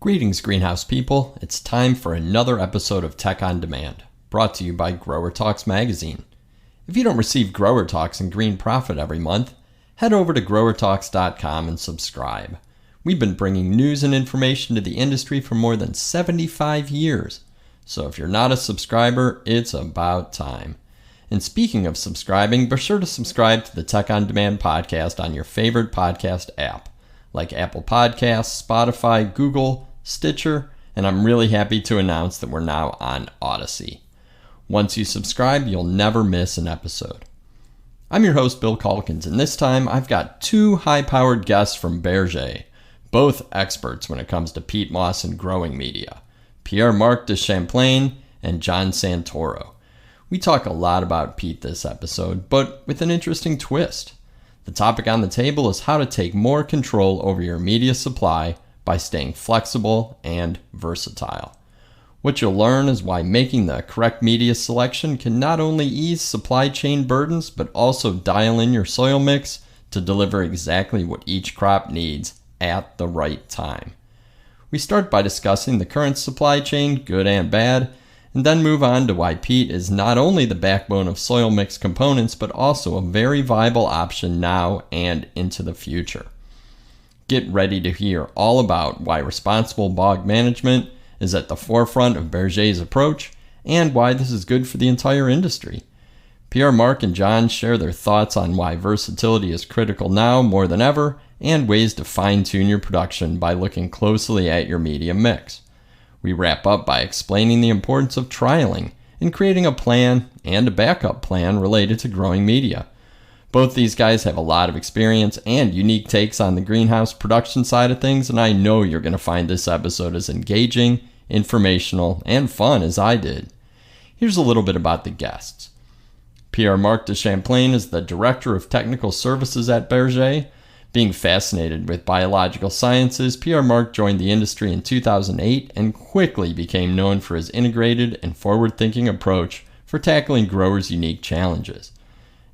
Greetings, greenhouse people. It's time for another episode of Tech on Demand, brought to you by GrowerTalks magazine. If you don't receive GrowerTalks and Green Profit every month, head over to GrowerTalks.com and subscribe. We've been bringing news and information to the industry for more than 75 years. So if you're not a subscriber, it's about time. And speaking of subscribing, be sure to subscribe to the Tech on Demand podcast on your favorite podcast app, like Apple Podcasts, Spotify, Google, Stitcher, and I'm really happy to announce that we're now on Odyssey. Once you subscribe, you'll never miss an episode. I'm your host, Bill Calkins, and this time I've got two high-powered guests from Berger, both experts when it comes to peat moss and growing media, Pierre-Marc de Champlain and John Santoro. We talk a lot about peat this episode, but with an interesting twist. The topic on the table is how to take more control over your media supply by staying flexible and versatile. What you'll learn is why making the correct media selection can not only ease supply chain burdens, but also dial in your soil mix to deliver exactly what each crop needs at the right time. We start by discussing the current supply chain, good and bad, and then move on to why peat is not only the backbone of soil mix components, but also a very viable option now and into the future. Get ready to hear all about why responsible bog management is at the forefront of Berger's approach and why this is good for the entire industry. Pierre-Marc and John share their thoughts on why versatility is critical now more than ever and ways to fine-tune your production by looking closely at your media mix. We wrap up by explaining the importance of trialing and creating a plan and a backup plan related to growing media. Both these guys have a lot of experience and unique takes on the greenhouse production side of things, and I know you're going to find this episode as engaging, informational, and fun as I did. Here's a little bit about the guests. Pierre-Marc de Champlain is the Director of Technical Services at Berger. Being fascinated with biological sciences, Pierre-Marc joined the industry in 2008 and quickly became known for his integrated and forward-thinking approach for tackling growers' unique challenges.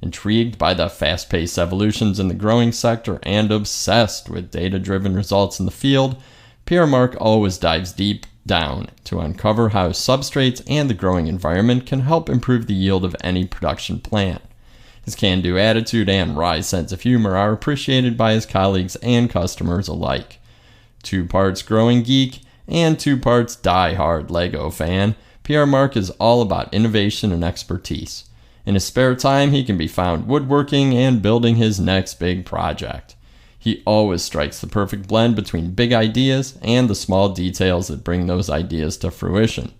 Intrigued by the fast-paced evolutions in the growing sector and obsessed with data-driven results in the field, Pierre-Marc always dives deep down to uncover how substrates and the growing environment can help improve the yield of any production plant. His can-do attitude and wry sense of humor are appreciated by his colleagues and customers alike. 2 parts growing geek and 2 parts die-hard Lego fan, Pierre-Marc is all about innovation and expertise. In his spare time, he can be found woodworking and building his next big project. He always strikes the perfect blend between big ideas and the small details that bring those ideas to fruition.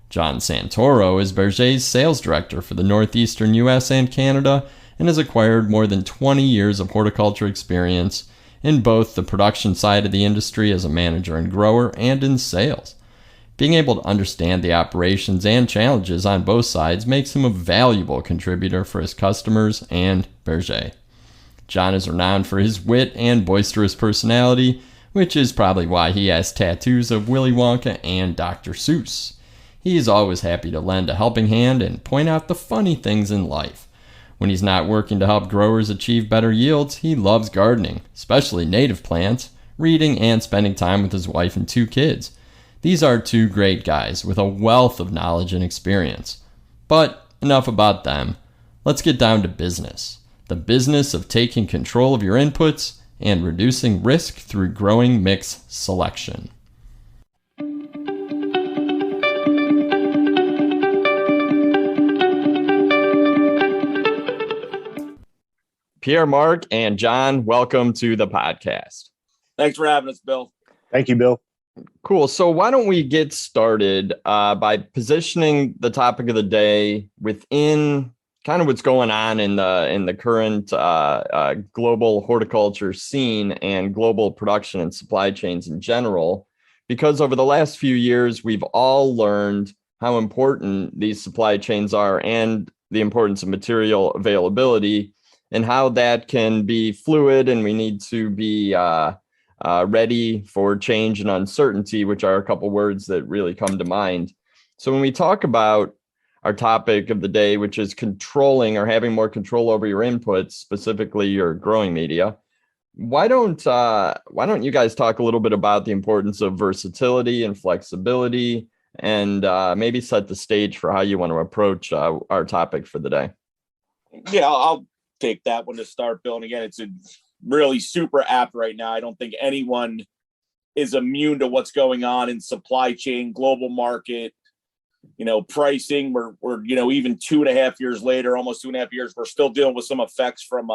John Santoro is Berger's sales director for the northeastern U.S. and Canada and has acquired more than 20 years of horticulture experience in both the production side of the industry as a manager and grower and in sales. Being able to understand the operations and challenges on both sides makes him a valuable contributor for his customers and Berger. John is renowned for his wit and boisterous personality, which is probably why he has tattoos of Willy Wonka and Dr. Seuss. He is always happy to lend a helping hand and point out the funny things in life. When he's not working to help growers achieve better yields, he loves gardening, especially native plants, reading, and spending time with his wife and 2 kids. These are 2 great guys with a wealth of knowledge and experience. But enough about them. Let's get down to business. The business of taking control of your inputs and reducing risk through growing mix selection. Pierre-Marc and John, welcome to the podcast. Thanks for having us, Bill. Thank you, Bill. Cool. So why don't we get started by positioning the topic of the day within kind of what's going on in the current global horticulture scene and global production and supply chains in general, because over the last few years, we've all learned how important these supply chains are and the importance of material availability and how that can be fluid, and we need to be ready for change and uncertainty, which are a couple words that really come to mind. So when we talk about our topic of the day, which is controlling or having more control over your inputs, specifically your growing media, why don't you guys talk a little bit about the importance of versatility and flexibility, and maybe set the stage for how you want to approach our topic for the day? Yeah, I'll take that one to start, Bill. And again, it's a really super apt right now. I don't think anyone is immune to what's going on in supply chain, global market, pricing. We're even 2.5 years later, almost 2.5 years, we're still dealing with some effects from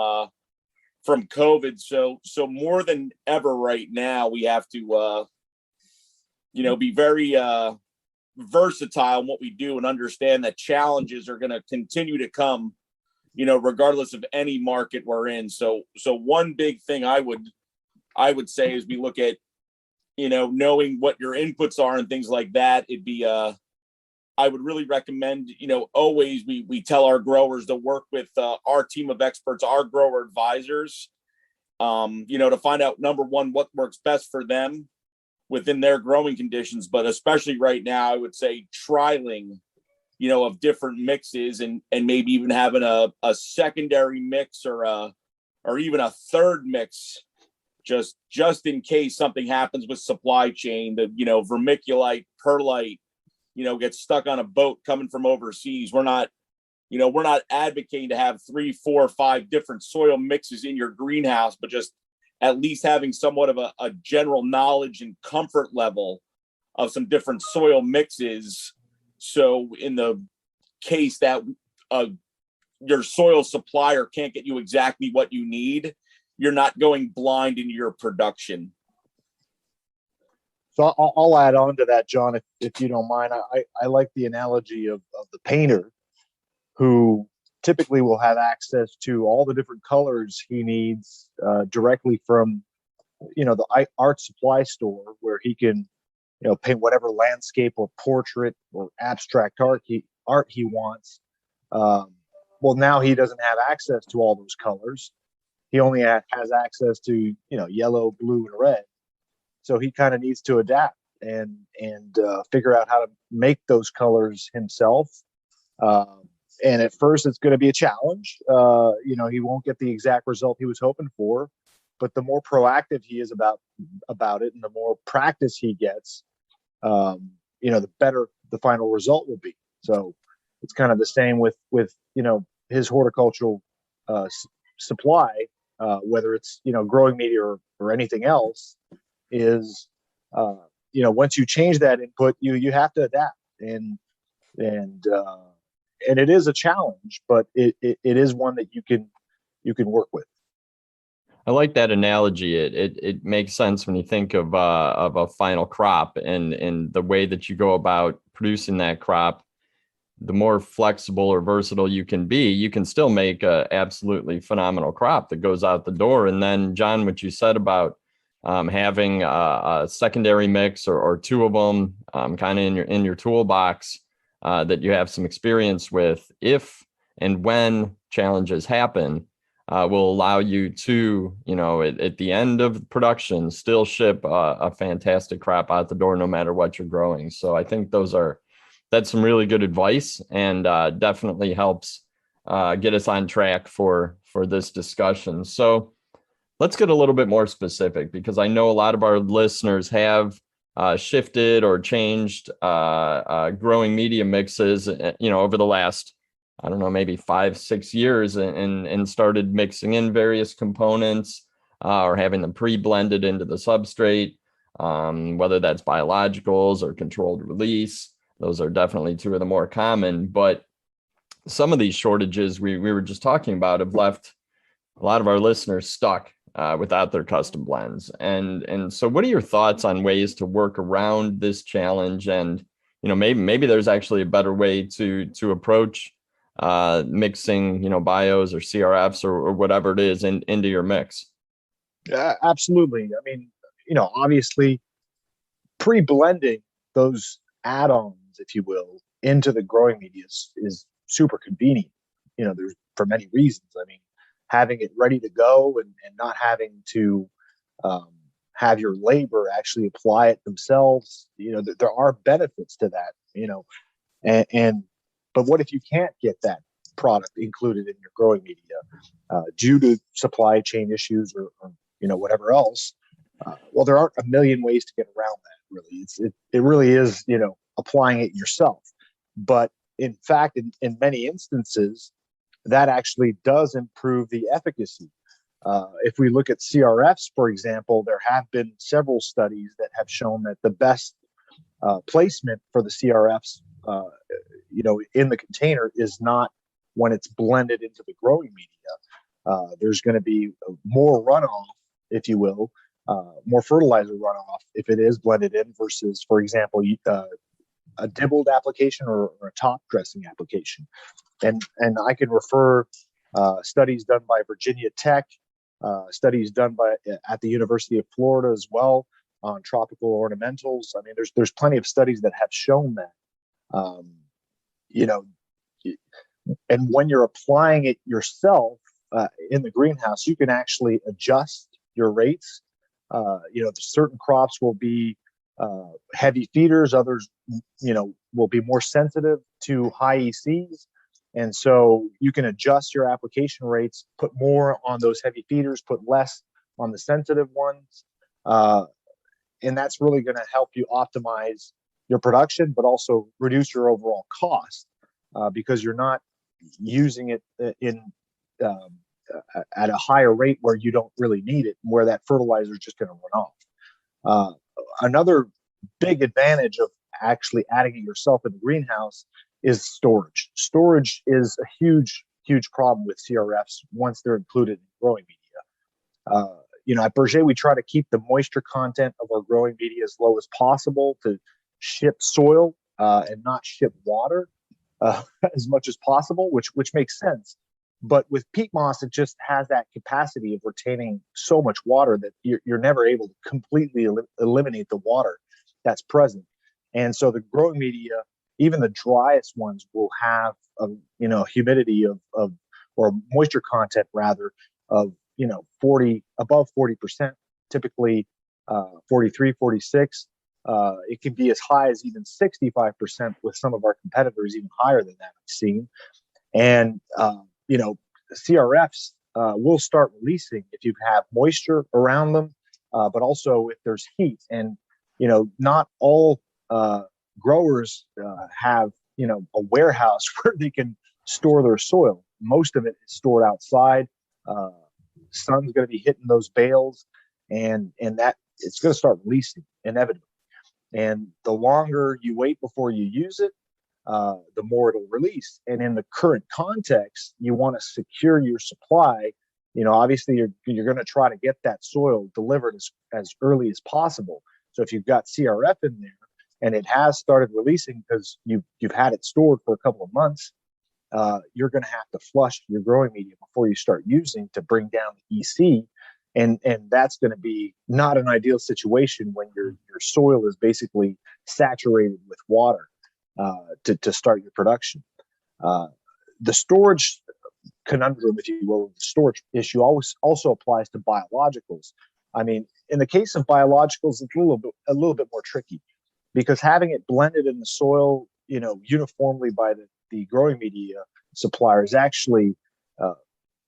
COVID. So more than ever right now, we have to be very versatile in what we do and understand that challenges are going to continue to come, regardless of any market we're in. So one big thing I would say is we look at, knowing what your inputs are and things like that. It'd be I would really recommend, always we tell our growers to work with our team of experts, our grower advisors, to find out, number one, what works best for them within their growing conditions. But especially right now, I would say trialing, of different mixes and maybe even having a secondary mix or even a third mix, just in case something happens with supply chain, the, vermiculite, perlite, gets stuck on a boat coming from overseas. We're not advocating to have 3, 4, 5 different soil mixes in your greenhouse, but just at least having somewhat of a general knowledge and comfort level of some different soil mixes. So in the case that your soil supplier can't get you exactly what you need, you're not going blind into your production. So I'll add on to that, John, if you don't mind. I like the analogy of the painter, who typically will have access to all the different colors he needs directly from, the art supply store, where he can, paint whatever landscape or portrait or abstract art he wants. Well, now he doesn't have access to all those colors. He only has access to, yellow, blue, and red. So he kind of needs to adapt and figure out how to make those colors himself. And at first, it's going to be a challenge. He won't get the exact result he was hoping for, but the more proactive he is about it, and the more practice he gets, the better the final result will be. So it's kind of the same with his horticultural supply, whether it's growing media or anything else. Is once you change that input, you have to adapt, and it is a challenge, but it is one that you can work with. I like that analogy. It makes sense when you think of a final crop and the way that you go about producing that crop. The more flexible or versatile you can be, you can still make a absolutely phenomenal crop that goes out the door. And then, John, what you said about having a secondary mix or 2 of them kind of in your toolbox that you have some experience with, if and when challenges happen, will allow you to, at the end of production, still ship a fantastic crop out the door, no matter what you're growing. So I think that's some really good advice, and definitely helps get us on track for this discussion. So let's get a little bit more specific, because I know a lot of our listeners have shifted or changed growing media mixes, over the last, I don't know, maybe 5-6 years, and started mixing in various components or having them pre-blended into the substrate, whether that's biologicals or controlled release. Those are definitely 2 of the more common, but some of these shortages we were just talking about have left a lot of our listeners stuck without their custom blends. And so what are your thoughts on ways to work around this challenge? And, maybe there's actually a better way to approach mixing, bios or CRFs or whatever it is into your mix. Absolutely. I mean, obviously pre-blending those add-ons, if you will, into the growing media is super convenient. There's, for many reasons. I mean, having it ready to go and not having to have your labor actually apply it themselves. There are benefits to that, but what if you can't get that product included in your growing media due to supply chain issues or whatever else. Well, there aren't a million ways to get around that. Really, it really is, applying it yourself. But in fact, in many instances, that actually does improve the efficacy. If we look at CRFs, for example, there have been several studies that have shown that the best placement for the CRFs, in the container is not when it's blended into the growing media. There's going to be more runoff, if you will, more fertilizer runoff if it is blended in versus, for example, a dibbled application or a top dressing application. And I can refer studies done by Virginia Tech, studies done at the University of Florida as well on tropical ornamentals. I mean, there's plenty of studies that have shown that, and when you're applying it yourself in the greenhouse, you can actually adjust your rates. Certain crops will be heavy feeders, others, will be more sensitive to high ECs. And so you can adjust your application rates, put more on those heavy feeders, put less on the sensitive ones. And that's really going to help you optimize your production, but also reduce your overall cost because you're not using it at a higher rate where you don't really need it, where that fertilizer is just going to run off. Another big advantage of actually adding it yourself in the greenhouse is storage. Storage is a huge, huge problem with CRFs once they're included in growing media. At Berger, we try to keep the moisture content of our growing media as low as possible to ship soil and not ship water as much as possible, which makes sense. But with peat moss, it just has that capacity of retaining so much water that you're never able to completely eliminate the water that's present. And so the growing media, even the driest ones, will have humidity or moisture content rather of 40 above 40%, typically 43, 46. It can be as high as even 65% with some of our competitors, even higher than that I've seen. And CRFs will start releasing if you have moisture around them, but also if there's heat. And not all growers have a warehouse where they can store their soil. Most of it is stored outside. Sun's going to be hitting those bales, and that it's going to start releasing inevitably. And the longer you wait before you use it, the more it'll release. And in the current context, you want to secure your supply. Obviously you're going to try to get that soil delivered as early as possible. So if you've got CRF in there and it has started releasing because you've had it stored for a couple of months, you're going to have to flush your growing media before you start using to bring down the EC. And that's going to be not an ideal situation when your soil is basically saturated with water to start your production. The storage conundrum, if you will, the storage issue also applies to biologicals. I mean, in the case of biologicals, it's a little bit more tricky because having it blended in the soil, uniformly by the growing media supplier is actually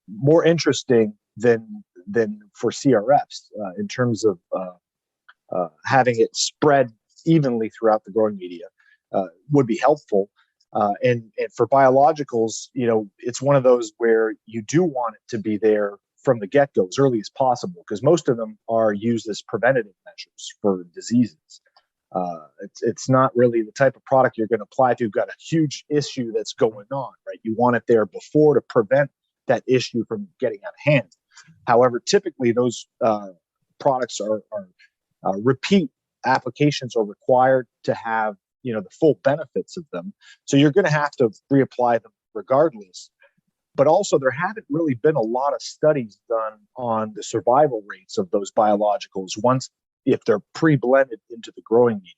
more interesting than for CRFs in terms of having it spread evenly throughout the growing media would be helpful. And for biologicals, it's one of those where you do want it to be there from the get-go as early as possible because most of them are used as preventative measures for diseases. It's not really the type of product you're going to apply if you've got a huge issue that's going on, right? You want it there before to prevent that issue from getting out of hand. However, typically those products are repeat applications are required to have the full benefits of them. So you're going to have to reapply them regardless. But also there haven't really been a lot of studies done on the survival rates of those biologicals if they're pre-blended into the growing media.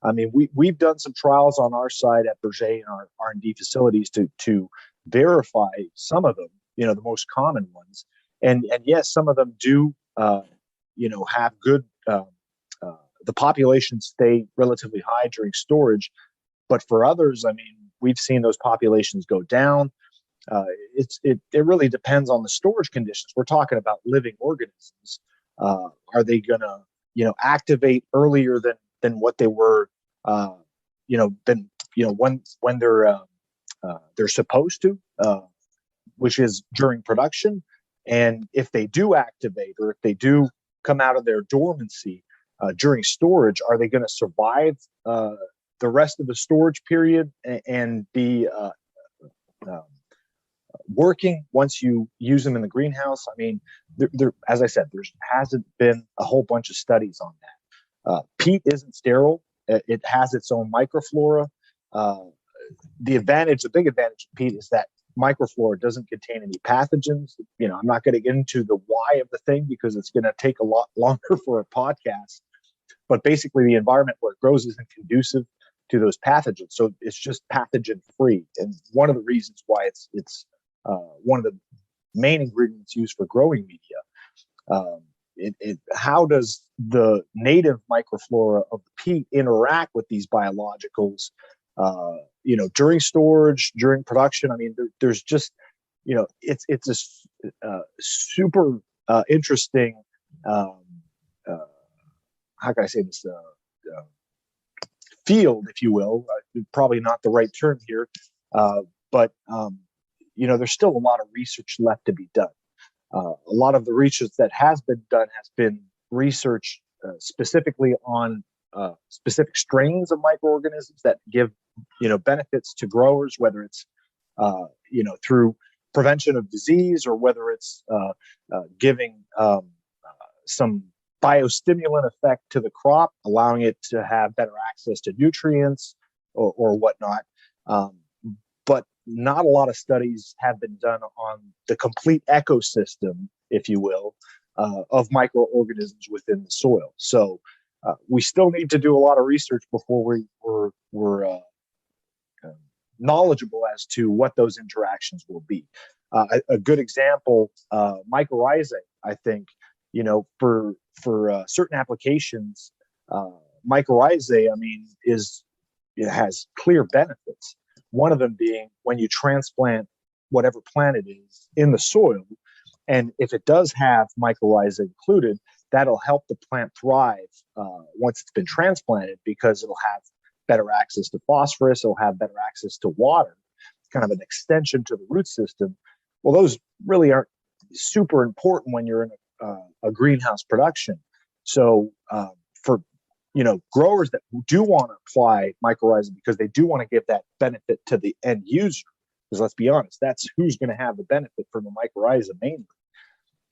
I mean, we've done some trials on our side at Berger and our R&D facilities to verify some of them, the most common ones. And yes, some of them do, have good, the populations stay relatively high during storage. But for others, I mean, we've seen those populations go down. It really depends on the storage conditions. We're talking about living organisms. Are they going to, activate earlier than what they were, when they're supposed to, which is during production. And if they do activate, or if they do come out of their dormancy during storage, are they going to survive the rest of the storage period and be working once you use them in the greenhouse? I mean, as I said, there hasn't been a whole bunch of studies on that. Peat isn't sterile. It has its own microflora. The big advantage of peat is that microflora doesn't contain any pathogens. I'm not going to get into the why of the thing because it's going to take a lot longer for a podcast. But basically, the environment where it grows isn't conducive to those pathogens, so it's just pathogen free. And one of the reasons why it's one of the main ingredients used for growing media. How does the native microflora of the peat interact with these biologicals? During storage, during production. I mean, there's just, it's a super interesting. How can I say this? Field, if you will. Probably not the right term here, but there's still a lot of research left to be done. A lot of the research that has been done has been research specifically on specific strains of microorganisms that give benefits to growers, whether it's through prevention of disease, or whether it's giving some biostimulant effect to the crop, allowing it to have better access to nutrients or whatnot. But not a lot of studies have been done on the complete ecosystem, if you will, of microorganisms within the soil. So we still need to do a lot of research before we're knowledgeable as to what those interactions will be. A good example, mycorrhizae, I think, for certain applications, mycorrhizae, I mean, it has clear benefits. One of them being when you transplant whatever plant it is in the soil, and if it does have mycorrhizae included, that'll help the plant thrive once it's been transplanted, because it'll have better access to phosphorus, it'll have better access to water, kind of an extension to the root system. Well, those really aren't super important when you're in a greenhouse production. So for growers that do want to apply mycorrhizae because they do want to give that benefit to the end user, because let's be honest, that's who's going to have the benefit from the mycorrhizae mainly.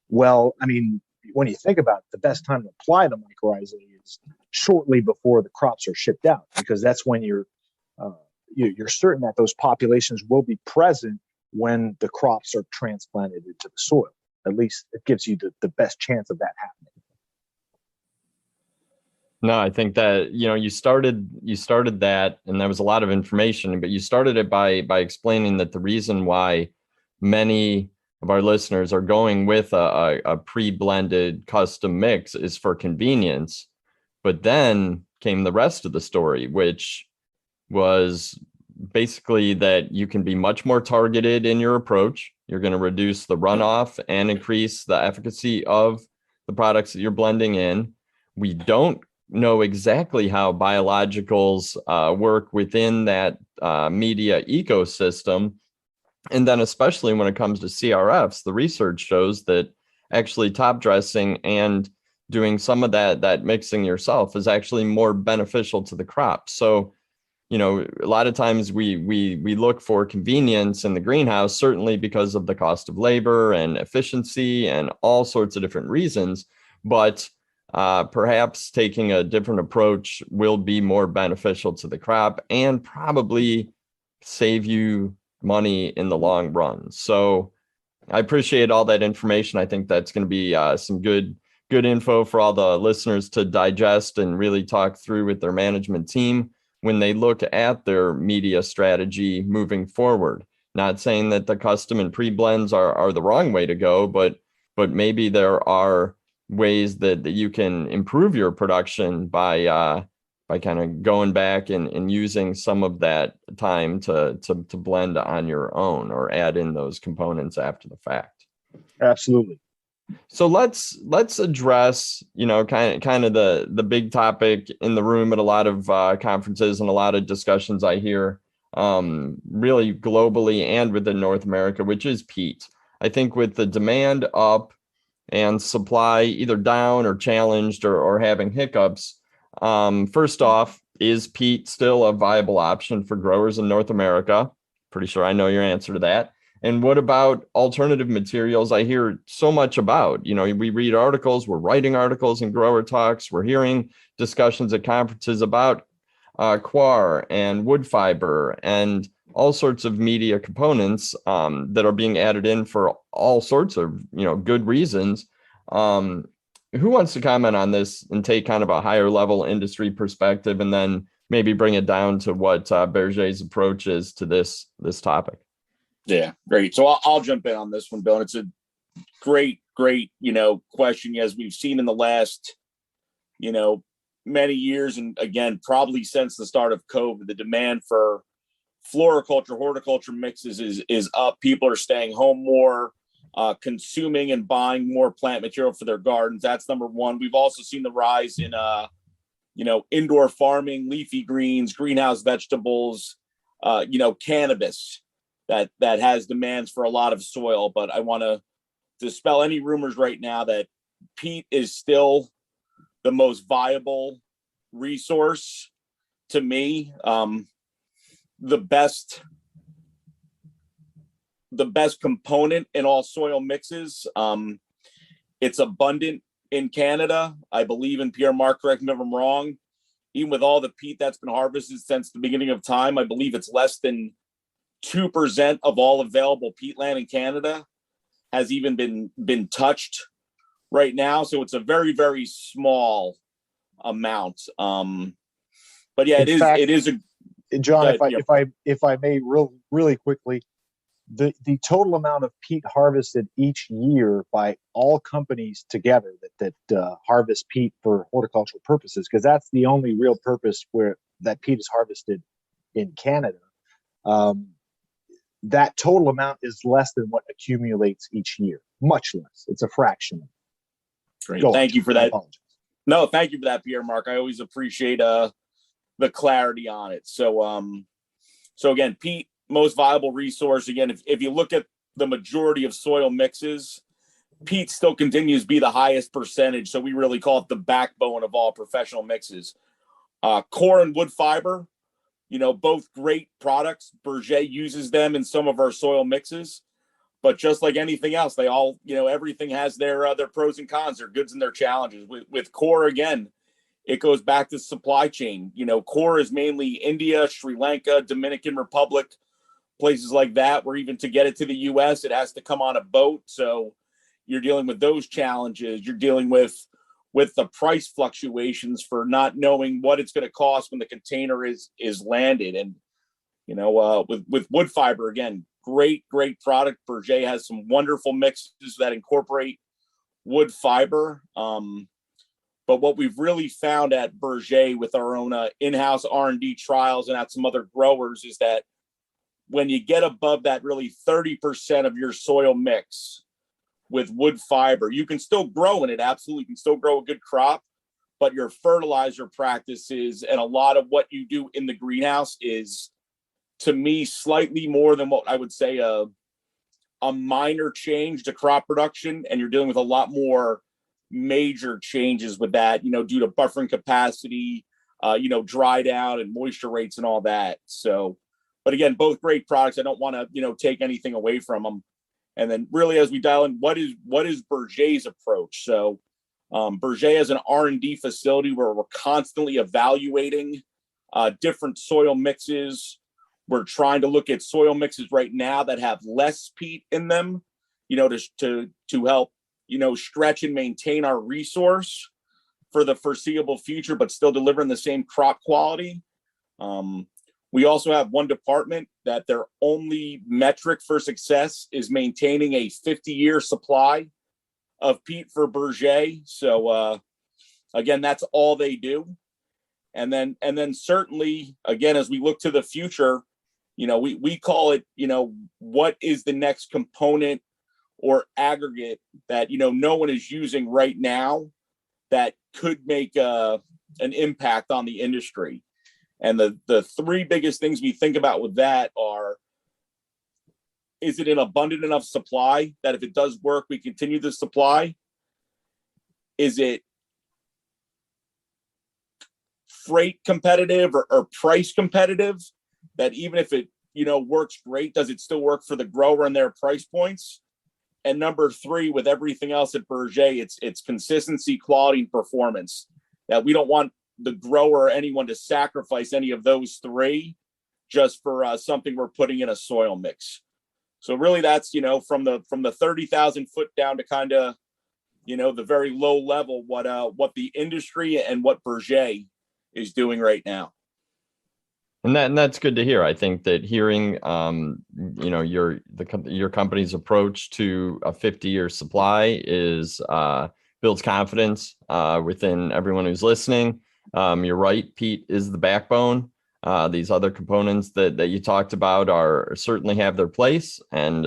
Well, I mean, when you think about it, the best time to apply the mycorrhizae is shortly before the crops are shipped out, because that's when you're certain that those populations will be present when the crops are transplanted into the soil. At least it gives you the best chance of that happening. No, I think that, you started that, and that was a lot of information, but you started it by explaining that the reason why many of our listeners are going with a pre-blended custom mix is for convenience. But then came the rest of the story, which was basically that you can be much more targeted in your approach. You're going to reduce the runoff and increase the efficacy of the products that you're blending in. We don't know exactly how biologicals work within that media ecosystem. And then especially when it comes to CRFs, the research shows that actually top dressing and doing some of that mixing yourself is actually more beneficial to the crop. So, a lot of times we look for convenience in the greenhouse, certainly because of the cost of labor and efficiency and all sorts of different reasons. But perhaps taking a different approach will be more beneficial to the crop and probably save you money in the long run. So I appreciate all that information. I think that's going to be some good info for all the listeners to digest and really talk through with their management team when they look at their media strategy moving forward. Not saying that the custom and pre-blends are the wrong way to go, but maybe there are ways that you can improve your production by kind of going back and using some of that time to blend on your own or add in those components after the fact. Absolutely. So let's address, kind of the big topic in the room at a lot of conferences and a lot of discussions I hear, really globally and within North America, which is peat. I think with the demand up and supply either down or challenged or having hiccups, first off, is peat still a viable option for growers in North America? Pretty sure I know your answer to that. And what about alternative materials I hear so much about? We read articles, we're writing articles in Grower Talks, we're hearing discussions at conferences about coir and wood fiber and all sorts of media components that are being added in for all sorts of, good reasons. Who wants to comment on this and take kind of a higher level industry perspective and then maybe bring it down to what Berger's approach is to this topic? Yeah, great. So I'll jump in on this one, Bill. And it's a great, question, as we've seen in the last, many years. And again, probably since the start of COVID, the demand for floriculture, horticulture mixes is up. People are staying home more, consuming and buying more plant material for their gardens. That's number one. We've also seen the rise in, indoor farming, leafy greens, greenhouse vegetables, cannabis that has demands for a lot of soil. But I want to dispel any rumors right now that peat is still the most viable resource to me. The best component in all soil mixes. It's abundant in Canada. I believe in Pierre-Marc, correct me if I'm wrong. Even with all the peat that's been harvested since the beginning of time, I believe it's less than 2% of all available peatland in Canada has even been touched right now. So it's a very, very small amount. But yeah, it is a John, if I may really quickly, the total amount of peat harvested each year by all companies together that harvest peat for horticultural purposes, because that's the only real purpose where that peat is harvested in Canada. That total amount is less than what accumulates each year, much less. It's a fraction. Great. Thank you for that. No, thank you for that, Pierre-Marc. I always appreciate the clarity on it. So again, peat, most viable resource. Again, if you look at the majority of soil mixes, peat still continues to be the highest percentage. So we really call it the backbone of all professional mixes. Coir and wood fiber, both great products. Berger uses them in some of our soil mixes, but just like anything else, they all, everything has their pros and cons, their goods and their challenges. With coir, again, it goes back to supply chain. Coir is mainly India, Sri Lanka, Dominican Republic, places like that, where even to get it to the US, it has to come on a boat. So you're dealing with those challenges. You're dealing with the price fluctuations for not knowing what it's going to cost when the container is landed. And, with wood fiber, again, great product. Berger has some wonderful mixes that incorporate wood fiber. But what we've really found at Berger with our own in-house R&D trials and at some other growers is that when you get above that really 30% of your soil mix with wood fiber, you can still grow in it. Absolutely. You can still grow a good crop, but your fertilizer practices and a lot of what you do in the greenhouse is, to me, slightly more than what I would say a minor change to crop production. And you're dealing with a lot more major changes with that, due to buffering capacity, dry down and moisture rates and all that. So, but again, both great products. I don't want to, take anything away from them. And then really, as we dial in, what is Berger's approach? So Berger has an R&D facility where we're constantly evaluating different soil mixes. We're trying to look at soil mixes right now that have less peat in them, to help, stretch and maintain our resource for the foreseeable future, but still delivering the same crop quality. We also have one department that their only metric for success is maintaining a 50-year supply of peat for Berger. So again, that's all they do. And then certainly, again, as we look to the future, we call it, what is the next component or aggregate that, no one is using right now that could make an impact on the industry. And the three biggest things we think about with that are, is it an abundant enough supply that if it does work, we continue the supply? Is it freight competitive or price competitive, that even if it, works great, does it still work for the grower and their price points? And number three, with everything else at Berger, it's consistency, quality, and performance. That we don't want the grower or anyone to sacrifice any of those three just for something we're putting in a soil mix. So really that's, from the 30,000 foot down to kind of, the very low level, what the industry and what Berger is doing right now. And that's good to hear. I think that hearing, your company's approach to a 50-year supply builds confidence within everyone who's listening. You're right, peat is the backbone. These other components that you talked about certainly have their place, and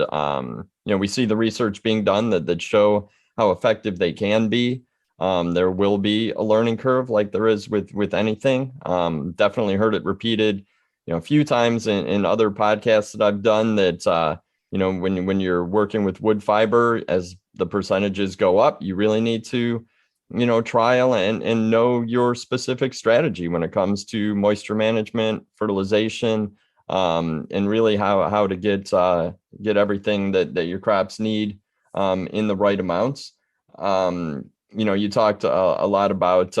we see the research being done that show how effective they can be. There will be a learning curve, like there is with anything. Definitely heard it repeated, a few times in other podcasts that I've done, that when you're working with wood fiber, as the percentages go up, you really need to trial and know your specific strategy when it comes to moisture management, fertilization, and really how to get everything that your crops need in the right amounts. You talked a lot about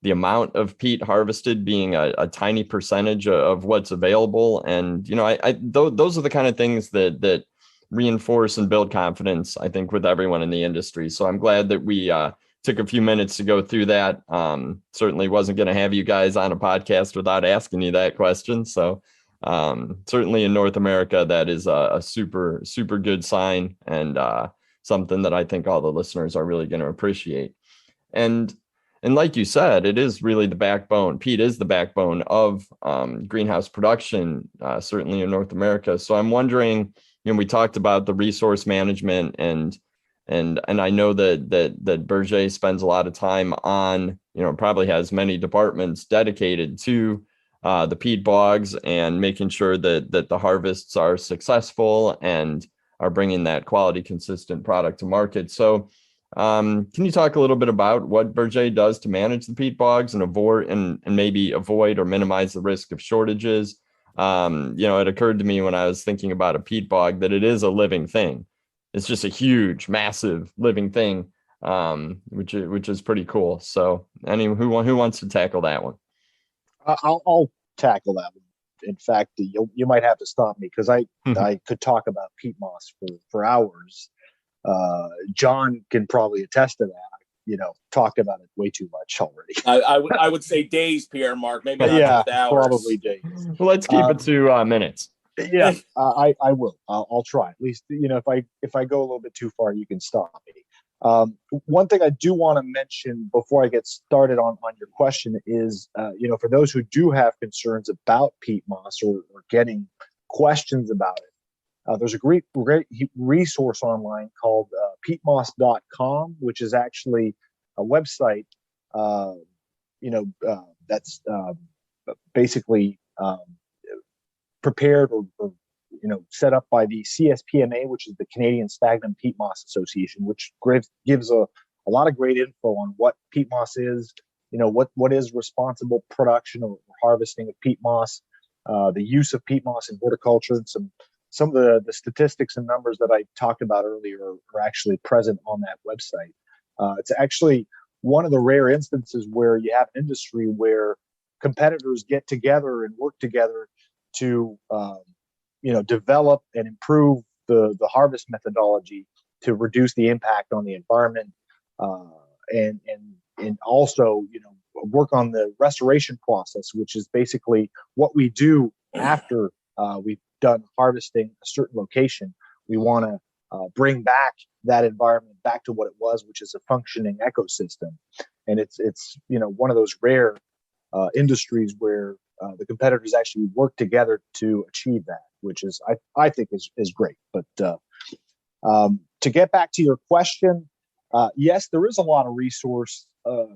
the amount of peat harvested being a tiny percentage of what's available. And, those are the kind of things that reinforce and build confidence, I think, with everyone in the industry. So I'm glad that we took a few minutes to go through that. Certainly wasn't going to have you guys on a podcast without asking you that question. So certainly in North America, that is a super, super good sign, and something that I think all the listeners are really going to appreciate. And like you said, it is really the backbone. Peat is the backbone of greenhouse production, certainly in North America. So I'm wondering, we talked about the resource management, and I know that Berger spends a lot of time on, probably has many departments dedicated to the peat bogs and making sure that the harvests are successful and are bringing that quality, consistent product to market. So can you talk a little bit about what Berger does to manage the peat bogs and maybe avoid or minimize the risk of shortages? It occurred to me when I was thinking about a peat bog that it is a living thing. It's just a huge, massive living thing, which is pretty cool. So, who wants to tackle that one? I'll tackle that one. In fact, you might have to stop me because I could talk about peat moss for hours. John can probably attest to that. Talked about it way too much already. I would say days, Pierre-Marc, maybe not just hours. Probably days. Well, let's keep it to minutes. Yeah, I will. I'll try. At least, if I go a little bit too far, you can stop me. One thing I do want to mention before I get started on your question is, for those who do have concerns about peat moss or getting questions about it, there's a great resource online called peatmoss.com, which is actually a website, that's basically prepared or set up by the CSPMA, which is the Canadian Sphagnum Peat Moss Association, which gives a lot of great info on what peat moss is, what is responsible production or harvesting of peat moss, the use of peat moss in horticulture, and some of the statistics and numbers that I talked about earlier are actually present on that website. It's actually one of the rare instances where you have an industry where competitors get together and work together to develop and improve the harvest methodology to reduce the impact on the environment, and also work on the restoration process, which is basically what we do after we've done harvesting a certain location. We want to bring back that environment back to what it was, which is a functioning ecosystem. And it's one of those rare industries where the competitors actually work together to achieve that, which is I think is great. But To get back to your question, yes, there is a lot of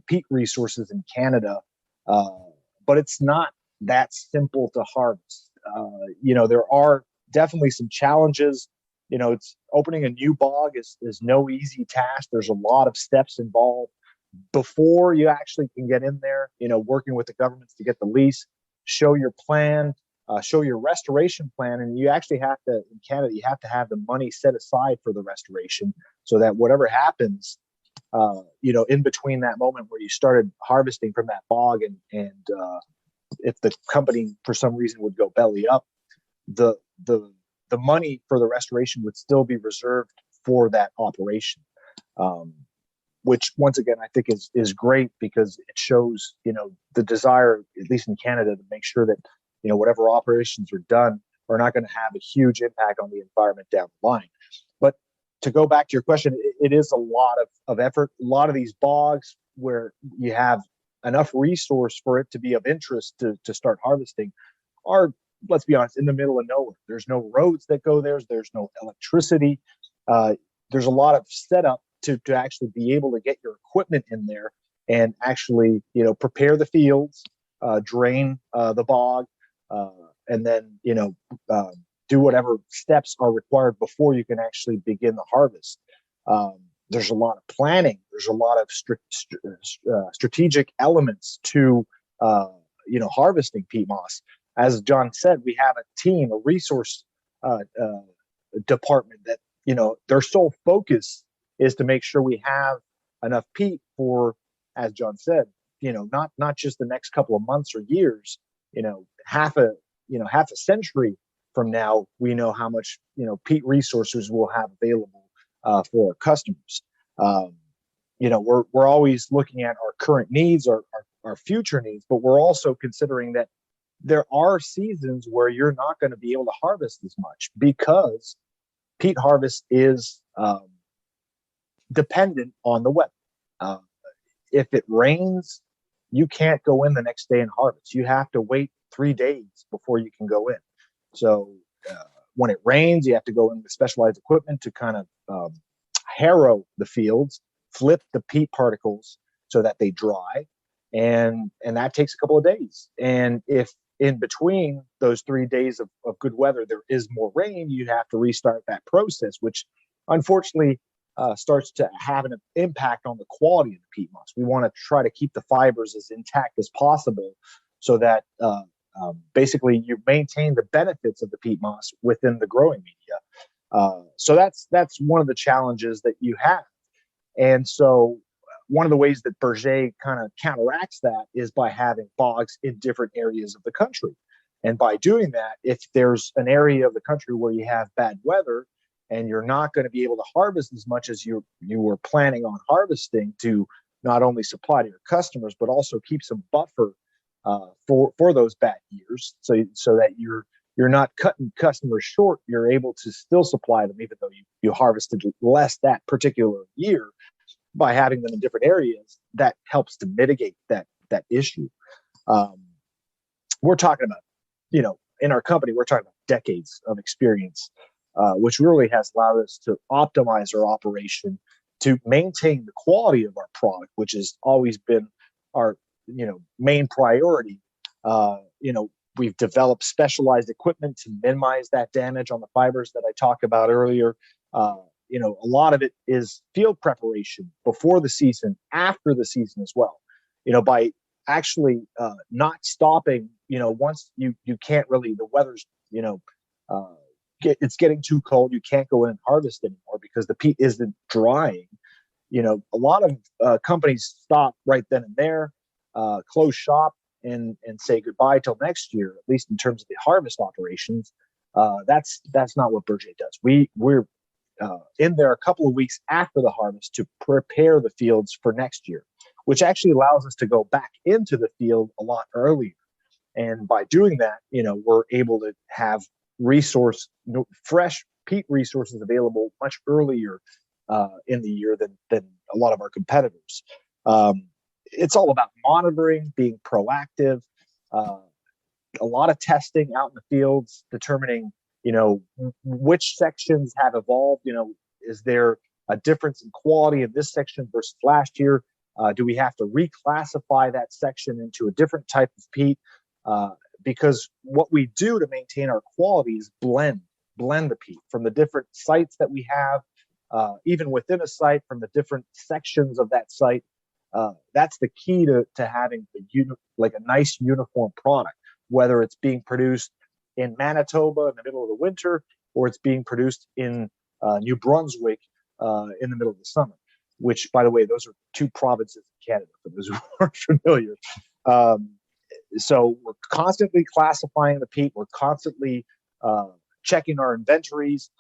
peat resources in Canada, but it's not that simple to harvest. There are definitely some challenges. It's opening a new bog is no easy task. There's a lot of steps involved before you actually can get in there, working with the governments to get the lease, show your plan, show your restoration plan. And you actually have to, in Canada, you have to have the money set aside for the restoration so that whatever happens, in between that moment where you started harvesting from that bog and if the company for some reason would go belly up, the money for the restoration would still be reserved for that operation. Which once again, I think is great because it shows, the desire, at least in Canada, to make sure that, whatever operations are done are not going to have a huge impact on the environment down the line. But to go back to your question, it is a lot of effort. A lot of these bogs where you have enough resource for it to be of interest to start harvesting are, let's be honest, in the middle of nowhere. There's no roads that go there. There's no electricity. There's a lot of setup to actually be able to get your equipment in there and actually, prepare the fields, drain the bog, and then, do whatever steps are required before you can actually begin the harvest. There's a lot of planning. There's a lot of strategic elements to, harvesting peat moss. As John said, we have a team, a resource department that, their sole focus is to make sure we have enough peat for, as John said, not just the next couple of months or years, half a century from now, we know how much, peat resources we'll have available for our customers. We're always looking at our current needs, our future needs, but we're also considering that there are seasons where you're not going to be able to harvest as much because peat harvest is dependent on the weather. If it rains, you can't go in the next day and harvest. You have to wait 3 days before you can go in. So when it rains, you have to go in with specialized equipment to kind of harrow the fields, flip the peat particles so that they dry, and that takes a couple of days. And if in between those 3 days of good weather there is more rain, you have to restart that process, which unfortunately starts to have an impact on the quality of the peat moss. We want to try to keep the fibers as intact as possible so that basically you maintain the benefits of the peat moss within the growing media. So that's one of the challenges that you have. And so one of the ways that Berger kind of counteracts that is by having bogs in different areas of the country. And by doing that, if there's an area of the country where you have bad weather and you're not going to be able to harvest as much as you were planning on harvesting to not only supply to your customers, but also keep some buffer for those bad years, so that you're not cutting customers short. You're able to still supply them, even though you harvested less that particular year. By having them in different areas, that helps to mitigate that issue. We're talking about, in our company, we're talking about decades of experience, which really has allowed us to optimize our operation to maintain the quality of our product, which has always been our main priority. We've developed specialized equipment to minimize that damage on the fibers that I talked about earlier. A lot of it is field preparation before the season, after the season as well. By actually not stopping, once you can't really, the weather's, it's getting too cold, you can't go in and harvest anymore because the peat isn't drying. A lot of companies stop right then and there, close shop and say goodbye till next year, at least in terms of the harvest operations. That's not what Berger does. We're in there a couple of weeks after the harvest to prepare the fields for next year, which actually allows us to go back into the field a lot earlier. And by doing that, we're able to have fresh peat resources available much earlier in the year than a lot of our competitors. It's all about monitoring, being proactive, a lot of testing out in the fields, determining which sections have evolved. Is there a difference in quality in this section versus last year? Do we have to reclassify that section into a different type of peat? Because what we do to maintain our quality is blend the peat from the different sites that we have, even within a site, from the different sections of that site. That's the key to having a nice uniform product, whether it's being produced in Manitoba in the middle of the winter, or it's being produced in New Brunswick in the middle of the summer, which, by the way, those are two provinces in Canada, for those who aren't familiar. So we're constantly classifying the peat. We're constantly checking our inventories,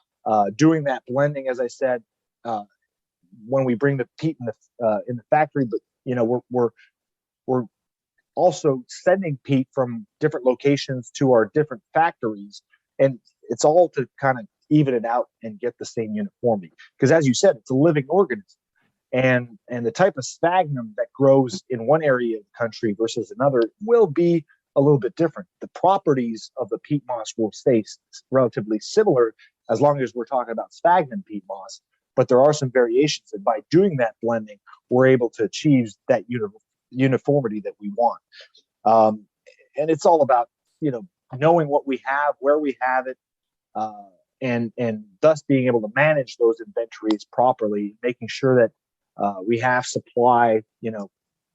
doing that blending, as I said, when we bring the peat in the factory. But we're also sending peat from different locations to our different factories, and it's all to kind of even it out and get the same uniformity. Because, as you said, it's a living organism, and the type of sphagnum that grows in one area of the country versus another will be a little bit different. The properties of the peat moss will stay relatively similar as long as we're talking about sphagnum peat moss, but there are some variations, and by doing that blending, we're able to achieve that uniformity that we want. And it's all about knowing what we have, where we have it, and thus being able to manage those inventories properly, making sure that we have supply,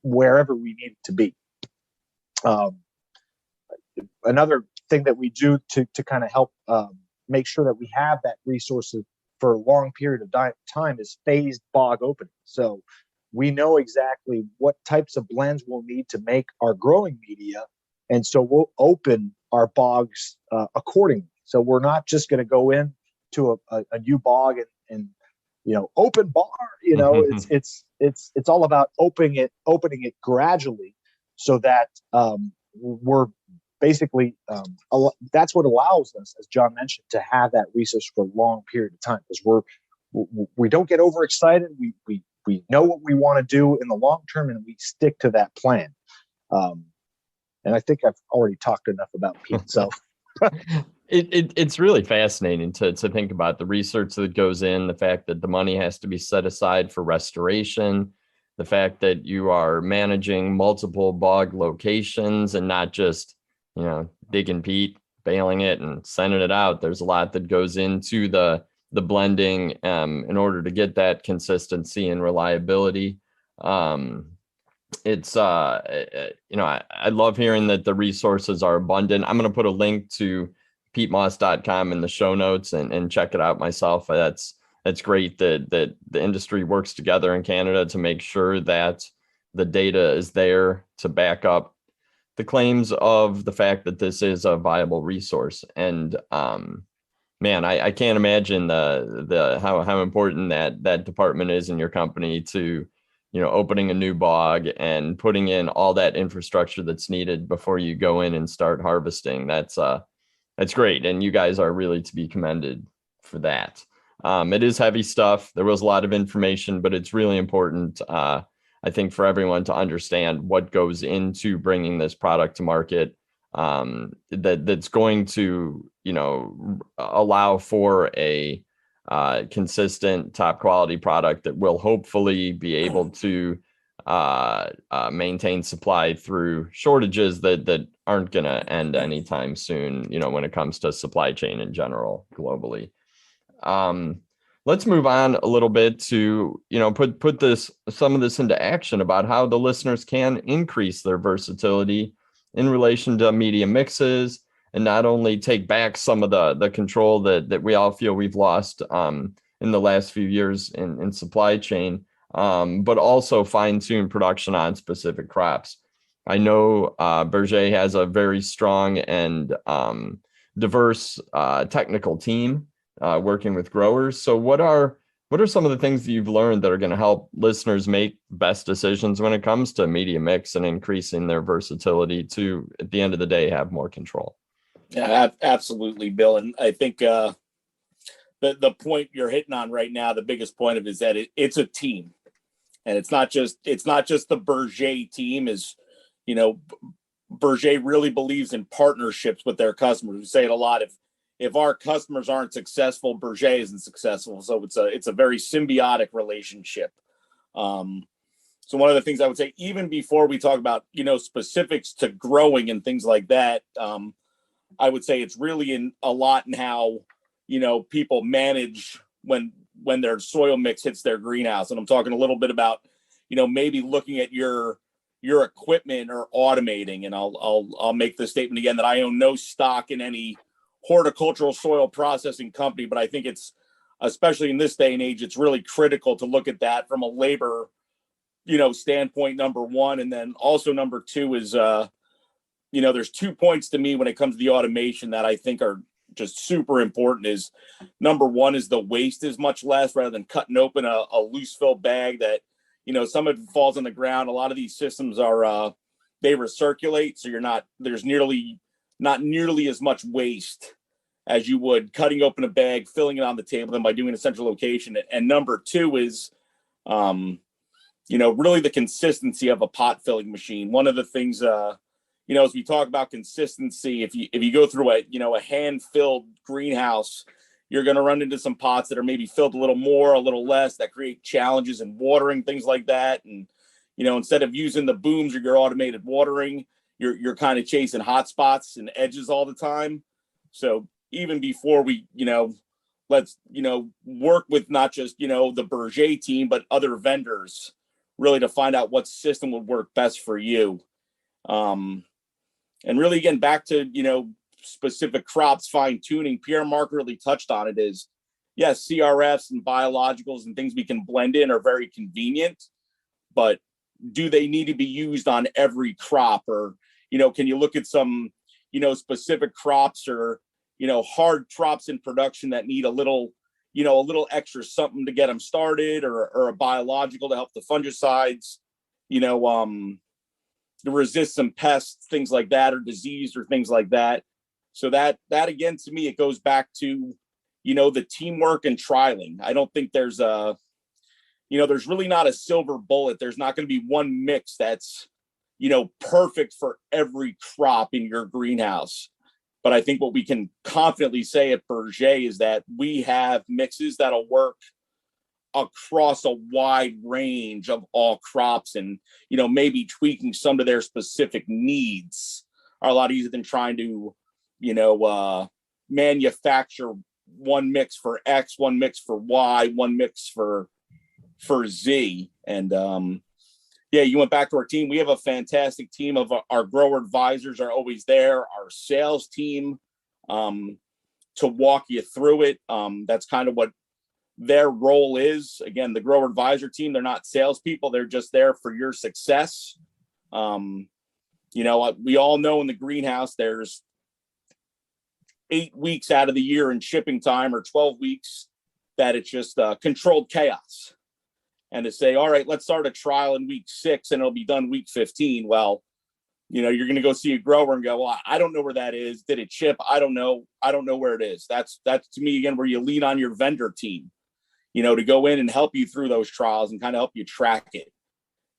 wherever we need it to be. Another thing that we do to kind of help make sure that we have that resources for a long period of time is phased bog opening. So we know exactly what types of blends we'll need to make our growing media, and so we'll open our bogs accordingly. So we're not just going to go in to a new bog and open bar. It's all about opening it gradually, so that we're basically that's what allows us, as John mentioned, to have that resource for a long period of time, because we don't get overexcited. We know what we want to do in the long term, and we stick to that plan. And I think I've already talked enough about peat. So it's really fascinating to think about the research that goes in, the fact that the money has to be set aside for restoration, the fact that you are managing multiple bog locations and not just, digging peat, baling it and sending it out. There's a lot that goes into the blending in order to get that consistency and reliability. It's I love hearing that the resources are abundant. I'm going to put a link to peatmoss.com in the show notes and check it out myself. That's great that the industry works together in Canada to make sure that the data is there to back up the claims of the fact that this is a viable resource. And man, I can't imagine how important that department is in your company to opening a new bog and putting in all that infrastructure that's needed before you go in and start harvesting. That's great. And you guys are really to be commended for that. It is heavy stuff. There was a lot of information, but it's really important, I think, for everyone to understand what goes into bringing this product to market, that's going to, allow for a consistent top quality product that will hopefully be able to maintain supply through shortages that aren't going to end anytime soon, when it comes to supply chain in general globally. Let's move on a little bit to, put some of this into action about how the listeners can increase their versatility in relation to media mixes, and not only take back some of the control that we all feel we've lost in the last few years in supply chain, but also fine-tune production on specific crops. I know Berger has a very strong and diverse technical team working with growers. So what are some of the things that you've learned that are going to help listeners make best decisions when it comes to media mix and increasing their versatility to, at the end of the day, have more control? Yeah, absolutely, Bill. And I think the point you're hitting on right now, the biggest point of it is that it's a team, and it's not just the Berger team. Berger really believes in partnerships with their customers. We say it a lot. if our customers aren't successful, Berger isn't successful. So it's a very symbiotic relationship. So one of the things I would say, even before we talk about, specifics to growing and things like that, I would say it's really a lot in how, people manage when their soil mix hits their greenhouse. And I'm talking a little bit about, maybe looking at your equipment or automating. And I'll make the statement again that I own no stock in any horticultural soil processing company, but I think it's, especially in this day and age, it's really critical to look at that from a labor, standpoint, number one. And then also number two is, there's 2 points to me when it comes to the automation that I think are just super important. Is number one is the waste is much less, rather than cutting open a loose fill bag that, some of it falls on the ground. A lot of these systems are, they recirculate. So there's not nearly as much waste as you would cutting open a bag, filling it on the table, than by doing a central location. And number two is, really the consistency of a pot filling machine. One of the things, as we talk about consistency, if you go through a hand filled greenhouse, you're going to run into some pots that are maybe filled a little more, a little less, that create challenges in watering, things like that. And, instead of using the booms or your automated watering, you're kind of chasing hot spots and edges all the time. So even before we, let's, work with not just, the Berger team, but other vendors, really to find out what system would work best for you. And really, again, back to, specific crops, fine tuning, Pierre-Marc really touched on it. Is, yes, CRFs and biologicals and things we can blend in are very convenient, but do they need to be used on every crop? Or, can you look at some, specific crops or, hard crops in production that need a little extra something to get them started, or a biological to help the fungicides, to resist some pests, things like that, or disease or things like that. So that again, to me, it goes back to, the teamwork and trialing. I don't think there's there's really not a silver bullet. There's not going to be one mix that's, perfect for every crop in your greenhouse. But I think what we can confidently say at Berger is that we have mixes that'll work across a wide range of all crops, and, maybe tweaking some of their specific needs are a lot easier than trying to, manufacture one mix for X, one mix for Y, one mix for Z. And, you went back to our team. We have a fantastic team of our grower advisors are always there. Our sales team, to walk you through it. That's kind of what their role is. Again, the grower advisor team, they're not salespeople. They're just there for your success. We all know in the greenhouse, there's 8 weeks out of the year in shipping time, or 12 weeks, that it's just controlled chaos. And to say, all right, let's start a trial in week 6 and it'll be done week 15. Well, you're going to go see a grower and go, well, I don't know where that is. Did it ship? I don't know. I don't know where it is. That's to me, again, where you lean on your vendor team, to go in and help you through those trials and kind of help you track it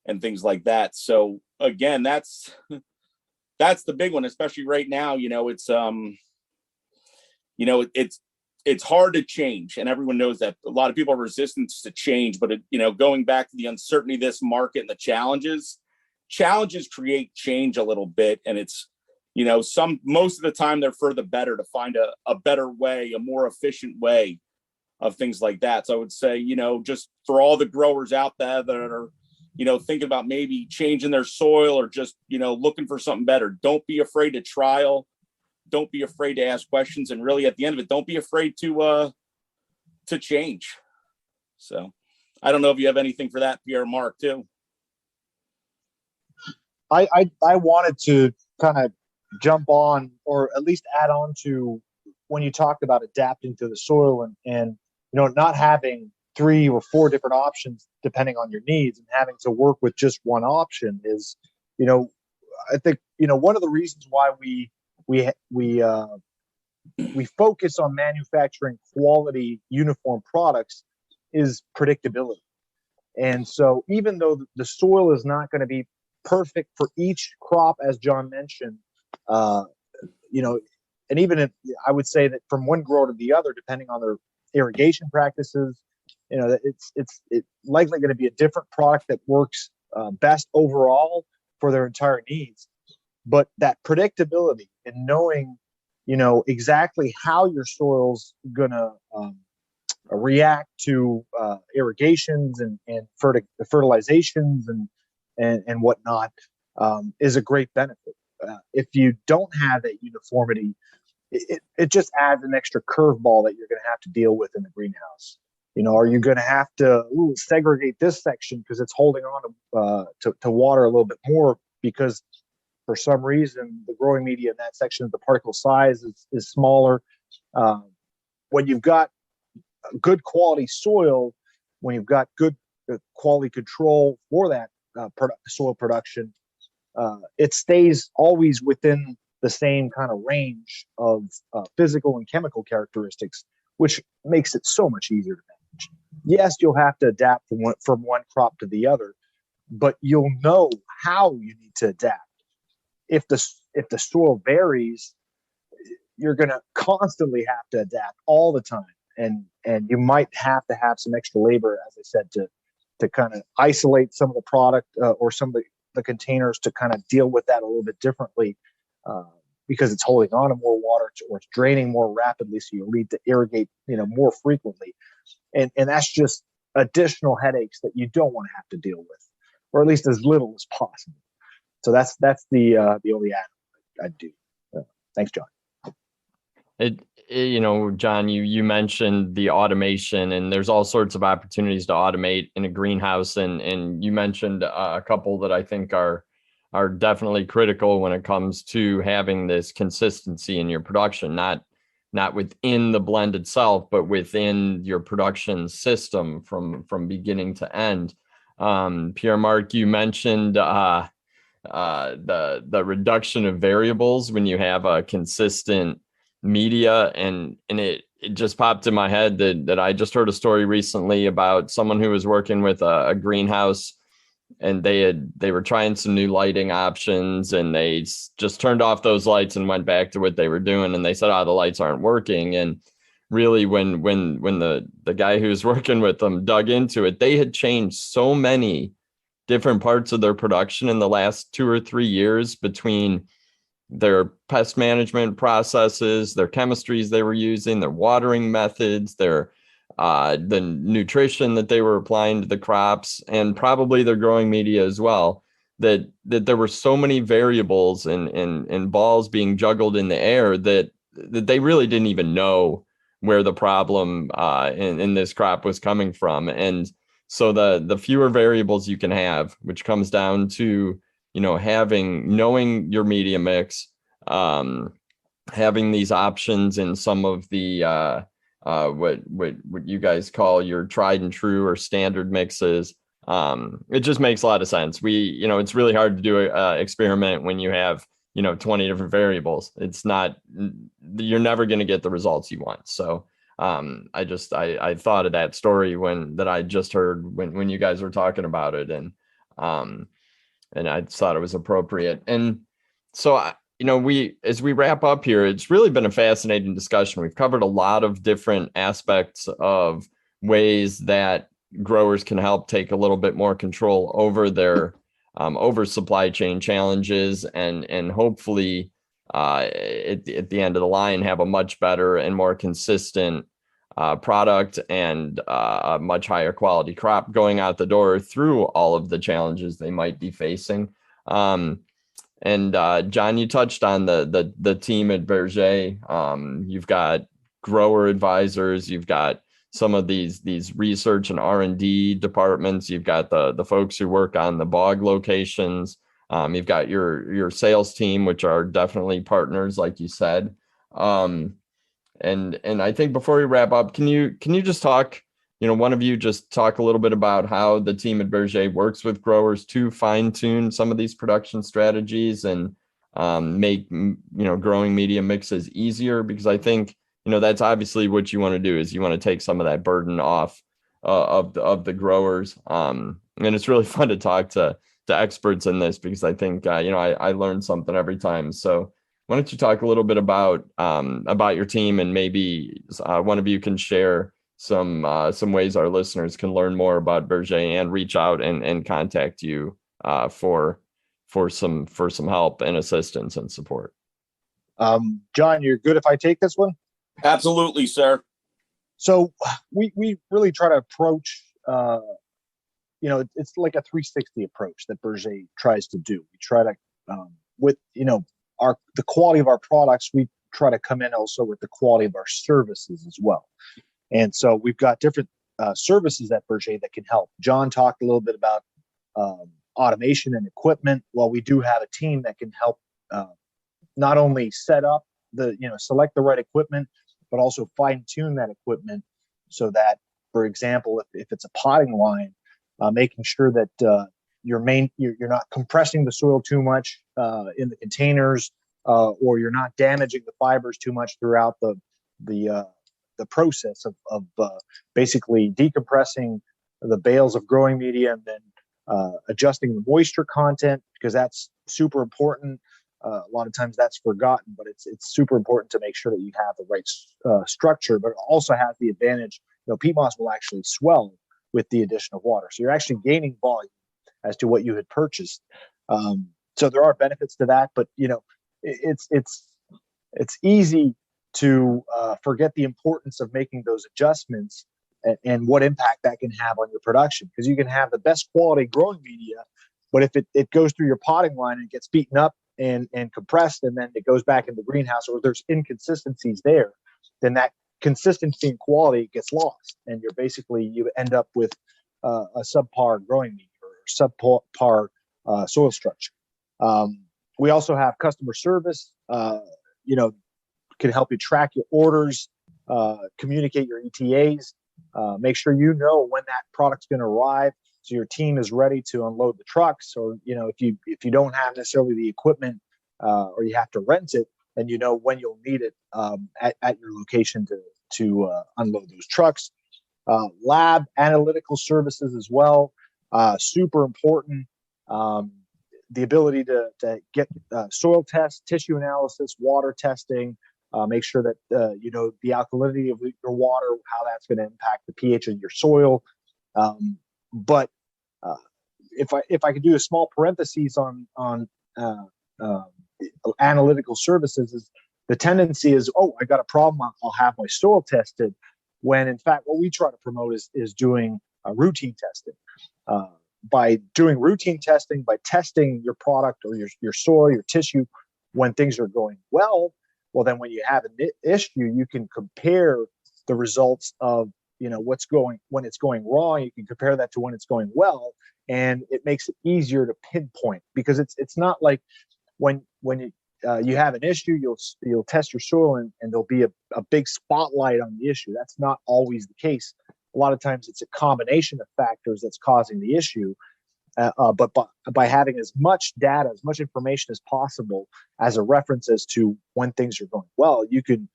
and things like that. So again, that's the big one, especially right now. It's hard to change, and everyone knows that. A lot of people are resistant to change, but going back to the uncertainty of this market and the challenges create change a little bit. And it's, most of the time they're for the better, to find a better way, a more efficient way of things like that. So I would say, just for all the growers out there that are, thinking about maybe changing their soil, or just, looking for something better, don't be afraid to trial. Don't be afraid to ask questions. And really, at the end of it, don't be afraid to change. So I don't know if you have anything for that, Pierre-Marc, too. I wanted to kind of jump on, or at least add on to, when you talked about adapting to the soil and not having 3 or 4 different options depending on your needs, and having to work with just one option is, I think, one of the reasons why we focus on manufacturing quality uniform products is predictability. And so even though the soil is not going to be perfect for each crop, as John mentioned, and even if I would say that from one grower to the other, depending on their irrigation practices, it's likely going to be a different product that works best overall for their entire needs. But that predictability and knowing, exactly how your soil's going to react to irrigations and fertilizations and whatnot is a great benefit. If you don't have that uniformity, it just adds an extra curveball that you're going to have to deal with in the greenhouse. Are you going to have to segregate this section because it's holding on to water a little bit more because for some reason the growing media in that section of the particle size is smaller? When you've got good quality soil, when you've got good quality control for that soil production, it stays always within the same kind of range of physical and chemical characteristics, which makes it so much easier to manage. Yes, you'll have to adapt from one crop to the other, but you'll know how you need to adapt. If the soil varies, you're going to constantly have to adapt all the time, and you might have to have some extra labor, as I said, to kind of isolate some of the product or some of the containers to kind of deal with that a little bit differently, because it's holding on to more water or it's draining more rapidly, so you need to irrigate more frequently, and that's just additional headaches that you don't want to have to deal with, or at least as little as possible. So that's the only add I'd do. Thanks, John. John, you mentioned the automation, and there's all sorts of opportunities to automate in a greenhouse, and you mentioned a couple that I think are definitely critical when it comes to having this consistency in your production, not within the blend itself, but within your production system from beginning to end. Pierre-Marc, you mentioned the reduction of variables when you have a consistent media, and it just popped in my head that I just heard a story recently about someone who was working with a greenhouse, and they were trying some new lighting options, and they just turned off those lights and went back to what they were doing, and they said, the lights aren't working. And really, when the guy who was working with them dug into it, they had changed so many different parts of their production in the last 2 or 3 years, between their pest management processes, their chemistries they were using, their watering methods, the nutrition that they were applying to the crops, and probably their growing media as well, that there were so many variables and balls being juggled in the air that they really didn't even know where the problem in this crop was coming from. And so the fewer variables you can have, which comes down to knowing your media mix, having these options in some of the what you guys call your tried and true or standard mixes. It just makes a lot of sense. It's really hard to do an experiment when you have 20 different variables. You're never going to get the results you want. So I thought of that story that I just heard when you guys were talking about it, and I thought it was appropriate. And so as we wrap up here, it's really been a fascinating discussion. We've covered a lot of different aspects of ways that growers can help take a little bit more control over their over supply chain challenges, and hopefully at the end of the line have a much better and more consistent product and a much higher quality crop going out the door through all of the challenges they might be facing. And John, you touched on the team at Berger. You've got grower advisors, you've got some of these research and R&D departments, you've got the folks who work on the bog locations, you've got your sales team, which are definitely partners, like you said. And I think before we wrap up, can you just talk, one of you just talk a little bit about how the team at Berger works with growers to fine tune some of these production strategies and make, growing media mixes easier, because I think, that's obviously what you want to do, is you want to take some of that burden off of the growers. And it's really fun to talk to experts in this, because I think, I learn something every time. So Why don't you talk a little bit about your team, and maybe one of you can share some ways our listeners can learn more about Berger and reach out and contact you for some help and assistance and support. John, you're good if I take this one? Absolutely, sir. So we really try to approach, it's like a 360 approach that Berger tries to do. We try to, with, the quality of our products, we try to come in also with the quality of our services as well. And so we've got different services at Berger that can help. John talked a little bit about automation and equipment. Well, we do have a team that can help not only set up select the right equipment, but also fine tune that equipment so that, for example, if it's a potting line, making sure that you're not compressing the soil too much in the containers, or you're not damaging the fibers too much throughout the process of basically decompressing the bales of growing media and then adjusting the moisture content, because that's super important. A lot of times that's forgotten, but it's super important to make sure that you have the right structure, but it also has the advantage, peat moss will actually swell with the addition of water. So you're actually gaining volume as to what you had purchased. So there are benefits to that, but it's easy to forget the importance of making those adjustments and what impact that can have on your production, because you can have the best quality growing media, but if it goes through your potting line and gets beaten up and compressed, and then it goes back in the greenhouse, or there's inconsistencies there, then that consistency and quality gets lost, and you end up with a subpar growing media or subpar soil structure. We also have customer service, can help you track your orders, communicate your ETAs, make sure you know when that product's going to arrive, so your team is ready to unload the trucks. Or if you don't have necessarily the equipment, or you have to rent it, then when you'll need it at your location to unload those trucks. Lab analytical services as well, super important. The ability to get soil tests, tissue analysis, water testing, make sure that the alkalinity of your water, how that's going to impact the pH of your soil. But if I could do a small parenthesis on analytical services, is the tendency is, I got a problem, I'll have my soil tested, when in fact what we try to promote is doing routine testing. By doing routine testing, by testing your product or your soil, your tissue, when things are going well, then when you have an issue, you can compare the results of when it's going wrong. You can compare that to when it's going well, and it makes it easier to pinpoint, because it's not like when you have an issue, you'll test your soil and there'll be a big spotlight on the issue. That's not always the case. A lot of times it's a combination of factors that's causing the issue. But by having as much data, as much information as possible as a reference as to when things are going well, you can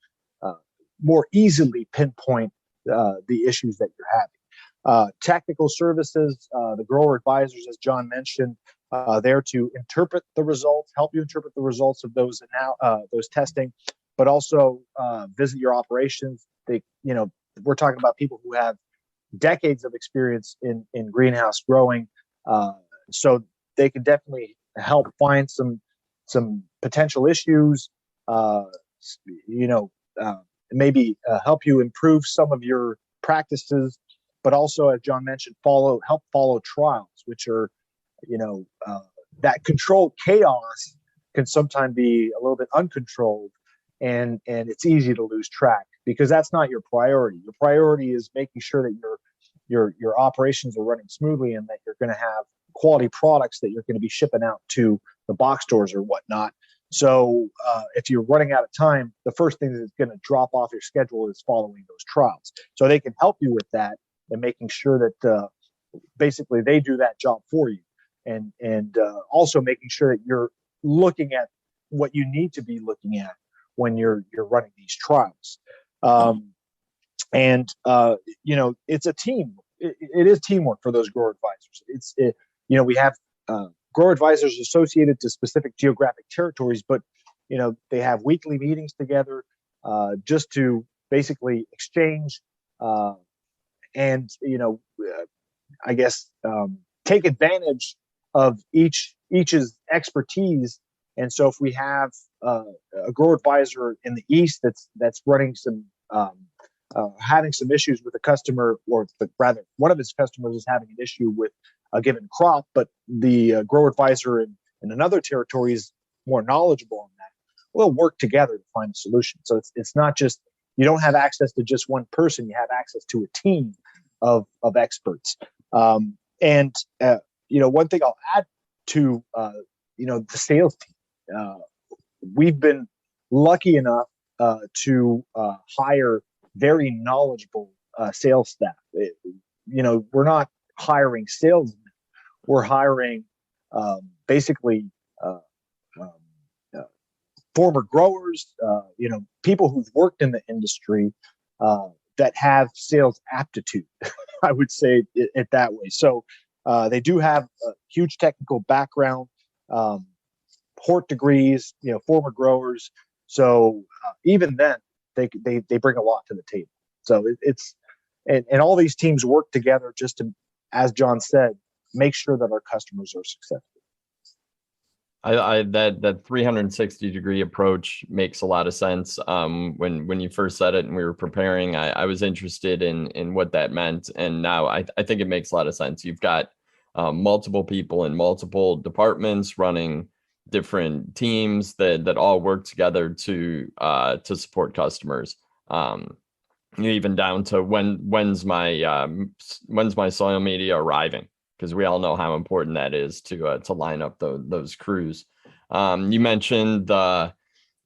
more easily pinpoint the issues that you're having. Technical services, the grower advisors, as John mentioned, there to interpret the results, help you interpret the results of those testing, but also visit your operations. We're talking about people who have decades of experience in greenhouse growing, so they can definitely help find some potential issues, maybe help you improve some of your practices, but also, as John mentioned, help follow trials, which are, that controlled chaos can sometimes be a little bit uncontrolled, and it's easy to lose track, because that's not your priority. Your priority is making sure that your operations are running smoothly, and that you're going to have quality products that you're going to be shipping out to the box stores or whatnot. So if you're running out of time, the first thing that's going to drop off your schedule is following those trials. So they can help you with that and making sure that basically they do that job for you, and also making sure that you're looking at what you need to be looking at when you're running these trials. It's a team. It is teamwork for those grower advisors. We have grower advisors associated to specific geographic territories, but they have weekly meetings together, just to basically exchange, and I guess, take advantage of each's expertise. And so if we have a grower advisor in the East that's running some, having some issues with a customer, or rather one of his customers is having an issue with a given crop, but the grower advisor in another territory is more knowledgeable on that, we'll work together to find a solution. So it's not just, you don't have access to just one person, you have access to a team of experts. And one thing I'll add to the sales team, we've been lucky enough to hire very knowledgeable sales staff. We're not hiring salesmen, we're hiring basically former growers, people who've worked in the industry, that have sales aptitude. I would say it that way. So they do have a huge technical background, hort degrees, former growers. So even then, they bring a lot to the table. So and all these teams work together just to, as John said, make sure that our customers are successful. That 360-degree approach makes a lot of sense. When you first said it and we were preparing, I was interested in what that meant, and now I think it makes a lot of sense. You've got multiple people in multiple departments running different teams that all work together to support customers. Even down to when's my soil media arriving, because we all know how important that is to line up those crews. You mentioned the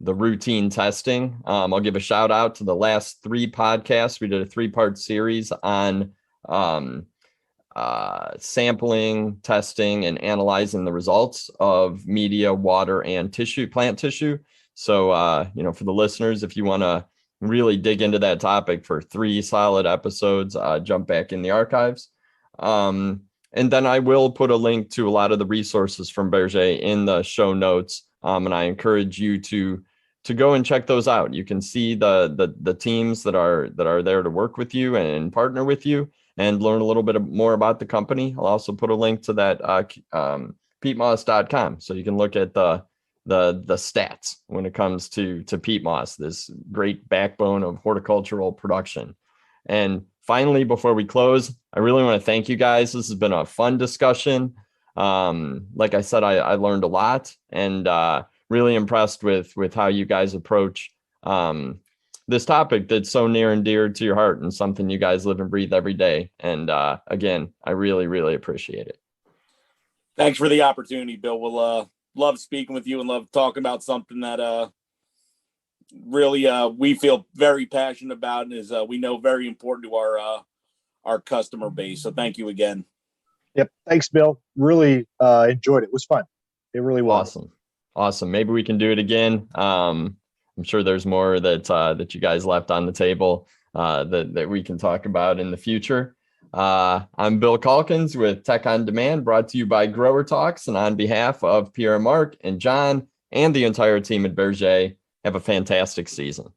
routine testing. I'll give a shout out to the last 3 podcasts. We did a 3-part series on sampling, testing, and analyzing the results of media, water, and plant tissue. So, for the listeners, if you want to really dig into that topic for 3 solid episodes, jump back in the archives. And then I will put a link to a lot of the resources from Berger in the show notes. And I encourage you to go and check those out. You can see the teams that are there to work with you and partner with you, and learn a little bit more about the company. I'll also put a link to that peatmoss.com, so you can look at the stats when it comes to peat moss, this great backbone of horticultural production. And finally, before we close, I really want to thank you guys. This has been a fun discussion. Like I said, I learned a lot, and really impressed with how you guys approach this topic that's so near and dear to your heart, and something you guys live and breathe every day. And again, I really, really appreciate it. Thanks for the opportunity, Bill. We'll love speaking with you and love talking about something that really we feel very passionate about, and is we know very important to our customer base. So thank you again. Yep. Thanks, Bill. Really enjoyed it. It was fun. It really was. Awesome. Maybe we can do it again. I'm sure there's more that you guys left on the table that we can talk about in the future. I'm Bill Calkins with Tech on Demand, brought to you by GrowerTalks, and on behalf of Pierre-Marc and John and the entire team at Berger, have a fantastic season.